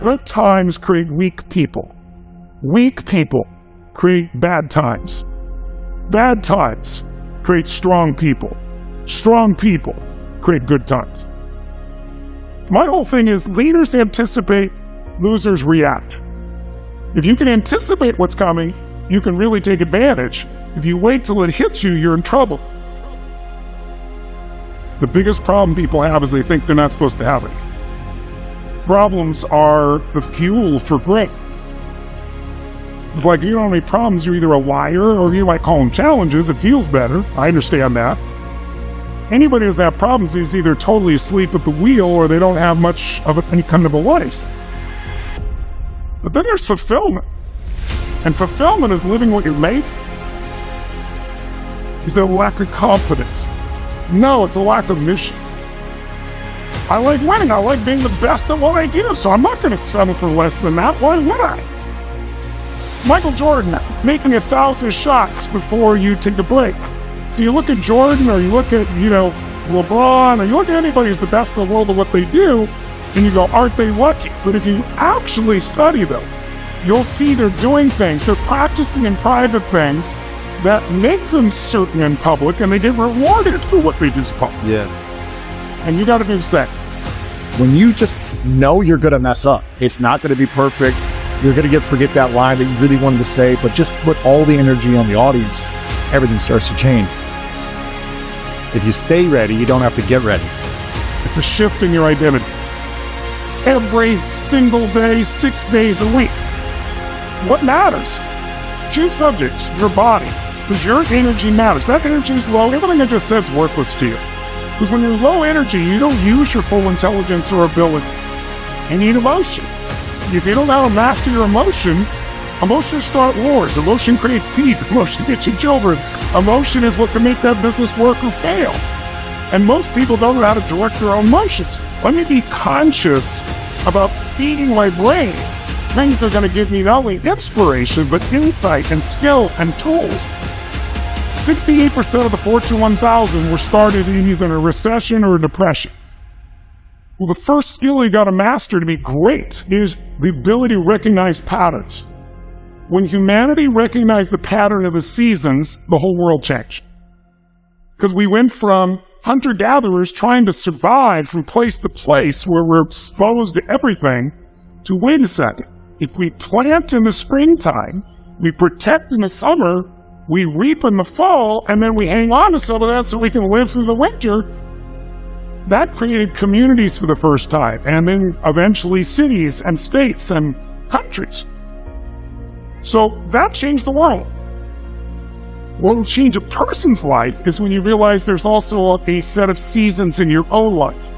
Good times create weak people. Weak people create bad times. Bad times create strong people. Strong people create good times. My whole thing is leaders anticipate, losers react. If you can anticipate what's coming, you can really take advantage. If you wait till it hits you, you're in trouble. The biggest problem people have is they think they're not supposed to have it. Problems are the fuel for growth. It's like you don't have any problems, you're either a liar or you might call them challenges. It feels better. I understand that. Anybody who doesn't have problems is either totally asleep at the wheel or they don't have much of any kind of a life. But then there's fulfillment. And fulfillment is living what you're made for. Is there a lack of confidence? No, it's a lack of mission. I like winning. I like being the best at what I do, so I'm not going to settle for less than that. Why would I? Michael Jordan making 1,000 shots before you take a break. So you look at Jordan, or you look at, LeBron, or you look at anybody who's the best in the world at what they do, and you go, aren't they lucky? But if you actually study them, you'll see they're doing things, they're practicing in private things that make them certain in public, and they get rewarded for what they do in public. Yeah. And you got to do the same. When you just know you're going to mess up, it's not going to be perfect. You're going to forget that line that you really wanted to say, but just put all the energy on the audience. Everything starts to change. If you stay ready, you don't have to get ready. It's a shift in your identity. Every single day, 6 days a week. What matters? Two subjects, your body. Because your energy matters. That energy is low. Everything I just said is worthless to you. Because when you're low energy, you don't use your full intelligence or ability. You need emotion. If you don't know how to master your emotion, emotions start wars. Emotion creates peace. Emotion gets you children. Emotion is what can make that business work or fail. And most people don't know how to direct their own emotions. Let me be conscious about feeding my brain things that are going to give me not only inspiration, but insight and skill and tools. 68% of the Fortune 1000 were started in either a recession or a depression. Well, the first skill you got to master to be great is the ability to recognize patterns. When humanity recognized the pattern of the seasons, the whole world changed. Because we went from hunter-gatherers trying to survive from place to place where we're exposed to everything, to wait a second. If we plant in the springtime, we protect in the summer, we reap in the fall, and then we hang on to some of that so we can live through the winter. That created communities for the first time, and then eventually cities and states and countries. So that changed the world. What will change a person's life is when you realize there's also a set of seasons in your own life.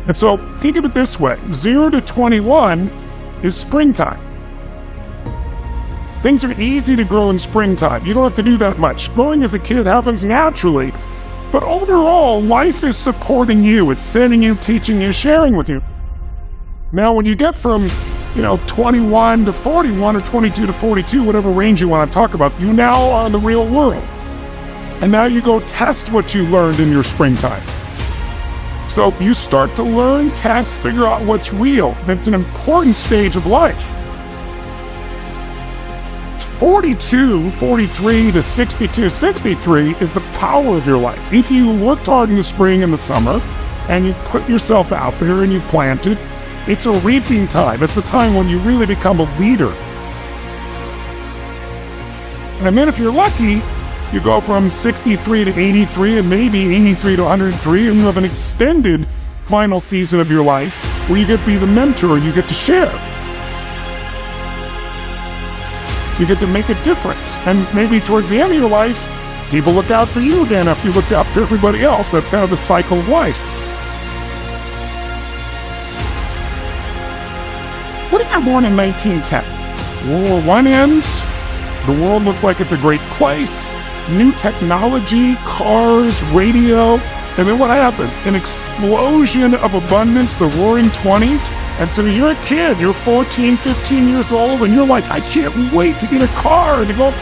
And so think of it this way, 0 to 21 is springtime. Things are easy to grow in springtime. You don't have to do that much. Growing as a kid happens naturally. But overall, life is supporting you. It's sending you, teaching you, sharing with you. Now, when you get from 21 to 41 or 22 to 42, whatever range you want to talk about, you now are in the real world. And now you go test what you learned in your springtime. So you start to learn, test, figure out what's real. It's an important stage of life. 42, 43 to 62, 63 is the power of your life. If you worked hard in the spring and the summer, and you put yourself out there and you planted, it's a reaping time. It's a time when you really become a leader. And then if you're lucky, you go from 63 to 83 and maybe 83 to 103, and you have an extended final season of your life where you get to be the mentor, you get to share. You get to make a difference. And maybe towards the end of your life, people look out for you again after you looked out for everybody else. That's kind of the cycle of life. What if you're born in 1910? World War I ends, the world looks like it's a great place, new technology, cars, radio, and then what happens? An explosion of abundance, the roaring 20s, and so you're a kid, you're 14, 15 years old, and you're like, I can't wait to get a car and to go.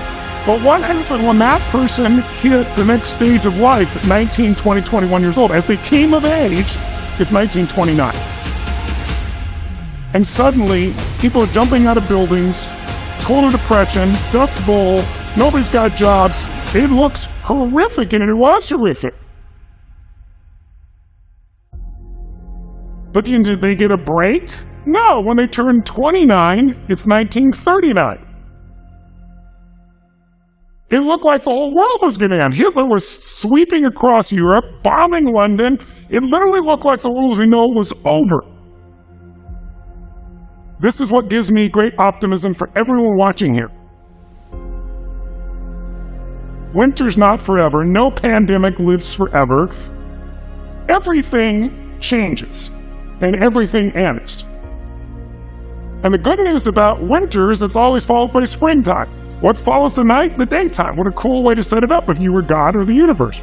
But what happened when that person hit the next stage of life at 19, 20, 21 years old? As they came of age, it's 1929. And suddenly, people are jumping out of buildings, total depression, dust bowl, nobody's got jobs. It looks horrific, and it was horrific. But did they get a break? No, when they turned 29, it's 1939. It looked like the whole world was going to end. Hitler was sweeping across Europe, bombing London. It literally looked like the world as we know it was over. This is what gives me great optimism for everyone watching here. Winter's not forever. No pandemic lives forever. Everything changes, and everything ends. And the good news about winter is it's always followed by springtime. What follows the night? The daytime. What a cool way to set it up if you were God or the universe.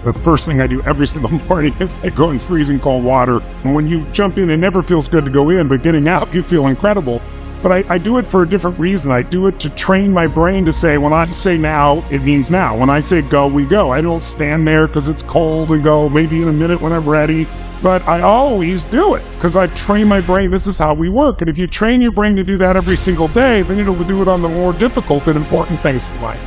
The first thing I do every single morning is I go in freezing cold water. And when you jump in, it never feels good to go in, but getting out, you feel incredible. But I do it for a different reason. I do it to train my brain to say, when I say now, it means now. When I say go, we go. I don't stand there because it's cold and go maybe in a minute when I'm ready. But I always do it because I've trained my brain. This is how we work. And if you train your brain to do that every single day, then it'll do it on the more difficult and important things in life.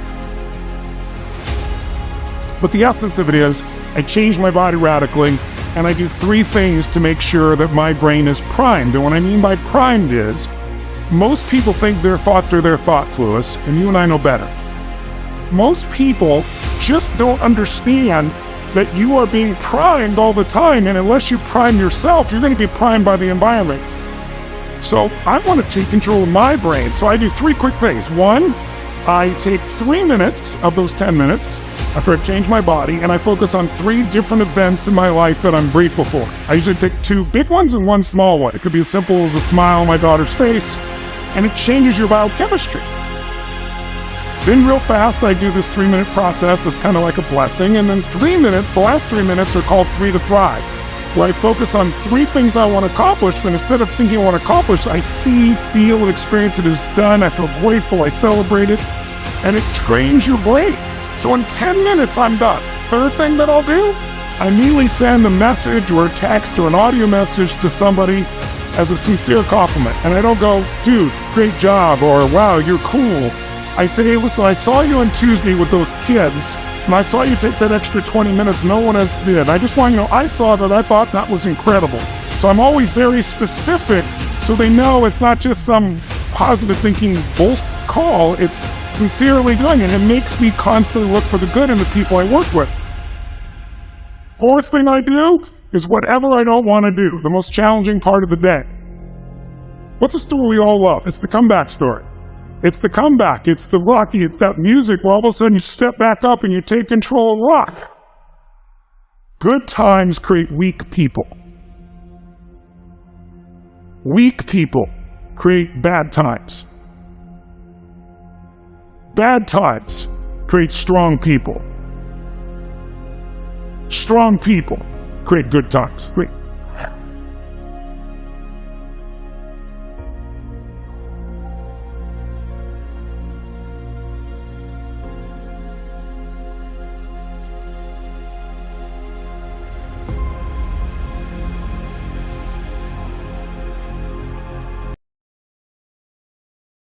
But the essence of it is, I change my body radically, and I do 3 things to make sure that my brain is primed. And what I mean by primed is, most people think their thoughts are their thoughts, Lewis, and you and I know better. Most people just don't understand that you are being primed all the time, and unless you prime yourself, you're going to get primed by the environment. So I want to take control of my brain, so I do 3 quick things. 1, I take 3 minutes of those 10 minutes after I've changed my body, and I focus on 3 different events in my life that I'm grateful for. I usually pick 2 big ones and 1 small one. It could be as simple as a smile on my daughter's face, and it changes your biochemistry. Then real fast, I do this 3-minute process that's kind of like a blessing, and then 3 minutes, the last 3 minutes are called 3 to Thrive, where I focus on 3 things I want to accomplish, but instead of thinking I want to accomplish, I see, feel, and experience it as done. I feel grateful, I celebrate it, and it trains your brain. So in 10 minutes, I'm done. Third thing that I'll do, I immediately send a message or a text or an audio message to somebody as a sincere compliment. And I don't go, dude, great job, or wow, you're cool. I say, hey, listen, I saw you on Tuesday with those kids, and I saw you take that extra 20 minutes no one else did. I just want you to know, I saw that, I thought that was incredible. So I'm always very specific, so they know it's not just some positive thinking bullshit call, it's sincerely doing it. It makes me constantly look for the good in the people I work with. 4th thing I do is whatever I don't want to do, the most challenging part of the day. What's a story we all love? It's the comeback story. It's the comeback. It's the Rocky. It's that music where all of a sudden you step back up and you take control and rock. Good times create weak people. Weak people create bad times. Bad times create strong people. Strong people create good times. Great.